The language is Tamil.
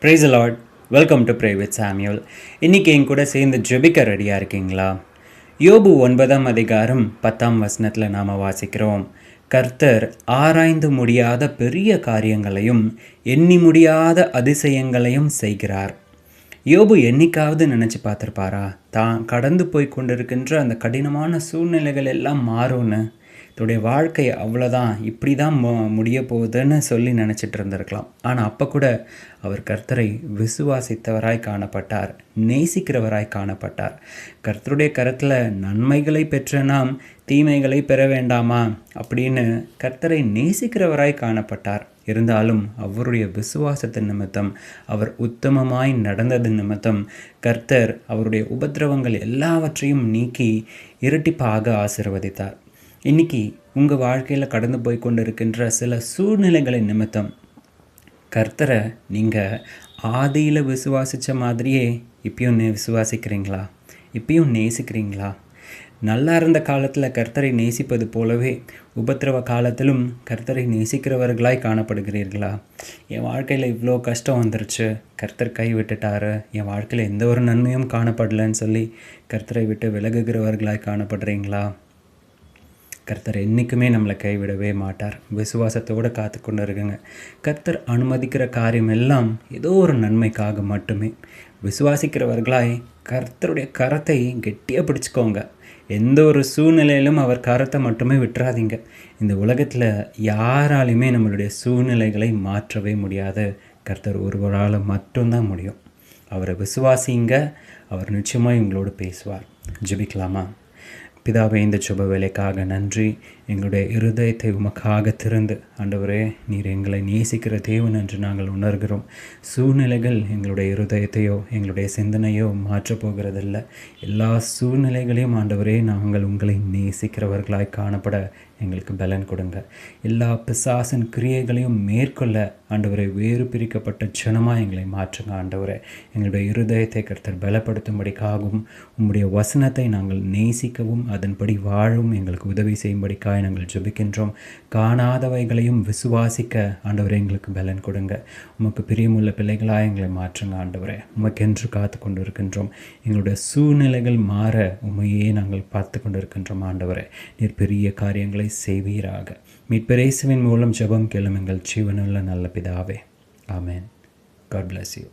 Price Lord. Welcome to pray with Samuel. இன்றைக்கி என் கூட சேர்ந்து ஜெபிக்க ரெடியாக இருக்கீங்களா? யோபு 9ஆம் அதிகாரம் 10ஆம் வசனத்தில் நாம் வாசிக்கிறோம், கர்த்தர் ஆராய்ந்து முடியாத பெரிய காரியங்களையும் எண்ணி முடியாத அதிசயங்களையும் செய்கிறார். யோபு என்னைக்காவது நினச்சி பார்த்துருப்பாரா தான் கடந்து போய் கொண்டிருக்கின்ற அந்த கடினமான சூழ்நிலைகள் எல்லாம் மாறும்னு? தன்னுடைய வாழ்க்கை அவ்வளோதான், இப்படி தான் முடிய போகுதுன்னு சொல்லி நினச்சிட்டு இருந்திருக்கலாம். ஆனால் அப்போ கூட அவர் கர்த்தரை விசுவாசித்தவராய் காணப்பட்டார், நேசிக்கிறவராய் காணப்பட்டார். கர்த்தருடைய கரத்தில் நன்மைகளை பெற்ற நாம் தீமைகளை பெற வேண்டாமா அப்படின்னு கர்த்தரை நேசிக்கிறவராய் காணப்பட்டார். இருந்தாலும் அவருடைய விசுவாசத்தின் நிமித்தம், அவர் உத்தமமாய் நடந்தது நிமித்தம் கர்த்தர் அவருடைய உபத்திரவங்கள் எல்லாவற்றையும் நீக்கி இரட்டிப்பாக ஆசீர்வதித்தார். இன்றைக்கி உங்கள் வாழ்க்கையில் கடந்து போய் கொண்டு இருக்கின்ற சில சூழ்நிலைகளின் நிமித்தம் கர்த்தரை நீங்கள் ஆதியில் விசுவாசித்த மாதிரியே இப்பயும் விசுவாசிக்கிறீங்களா? இப்பயும் நேசிக்கிறீங்களா? நல்லா இருந்த காலத்தில் கர்த்தரை நேசிப்பது போலவே உபத்திரவ காலத்திலும் கர்த்தரை நேசிக்கிறவர்களாய் காணப்படுகிறீர்களா? என் வாழ்க்கையில் இவ்வளோ கஷ்டம் வந்துருச்சு, கர்த்தர் கை விட்டுட்டாரு, என் வாழ்க்கையில் எந்த ஒரு நன்மையும் காணப்படலைன்னு சொல்லி கர்த்தரை விட்டு விலகுகிறவர்களாய் காணப்படுறீங்களா? கர்த்தர் என்றைக்குமே நம்மளை கைவிடவே மாட்டார். விசுவாசத்தோடு காத்து கொண்டு இருக்குங்க. கர்த்தர் அனுமதிக்கிற காரியம் எல்லாம் ஏதோ ஒரு நன்மைக்காக மட்டுமே. விசுவாசிக்கிறவர்களாய் கர்த்தருடைய கரத்தை கெட்டியாக பிடிச்சிக்கோங்க. எந்த ஒரு சூழ்நிலையிலும் அவர் கரத்தை மட்டுமே விட்டுறாதீங்க. இந்த உலகத்தில் யாராலையுமே நம்மளுடைய சூழ்நிலைகளை மாற்றவே முடியாது. கர்த்தர் ஒருவரால் மட்டும்தான் முடியும். அவரை விசுவாசிங்க, அவர் நிச்சயமாக உங்களோடு பேசுவார். ஜெபிக்கலாமா? பிதாவே, இந்த சுப வேலைக்காக நன்றி. எங்களுடைய இருதயத்தை உமக்காக திறந்து, ஆண்டவரே, நீர் எங்களை நேசிக்கிற தேவன் என்று நாங்கள் உணர்கிறோம். சூழ்நிலைகள் எங்களுடைய இருதயத்தையோ எங்களுடைய சிந்தனையோ மாற்றப் போகிறதில்லை. எல்லா சூழ்நிலைகளையும் ஆண்டவரே, நாங்கள் உங்களை நேசிக்கிறவர்களாய் காணப்பட எங்களுக்கு பலன் கொடுங்க. எல்லா பிசாசின் கிரியைகளையும் மேற்கொள்ள ஆண்டவரை வேறு பிரிக்கப்பட்ட ஜனமாக எங்களை மாற்றுங்க. ஆண்டவரை, எங்களுடைய இருதயத்தை கர்த்தர் பலப்படுத்தும்படிக்காகவும் உம்முடைய வசனத்தை நாங்கள் நேசிக்கவும் அதன்படி வாழவும் எங்களுக்கு உதவி செய்யும்படிக்காக நாங்கள் ஜெபிக்கின்றோம். காணாதவைகளையும் விசுவாசிக்க ஆண்டவரை எங்களுக்கு பலன் கொடுங்க. உமக்கு பிரியமுள்ள பிள்ளைகளாக எங்களை மாற்றுங்க. ஆண்டவரை, உமக்கென்று காத்து கொண்டு இருக்கின்றோம். எங்களுடைய சூழ்நிலைகள் மாற உண்மையே நாங்கள் பார்த்து கொண்டு இருக்கின்றோம். ஆண்டவரை, நீர் பெரிய காரியங்களை செய்வீராக. மீட்பர் இயேசுவின் மூலம் ஜெபம் கேளும் எங்கள் ஜீவனுள்ள நல்ல பிதாவே. ஆமென். God bless you.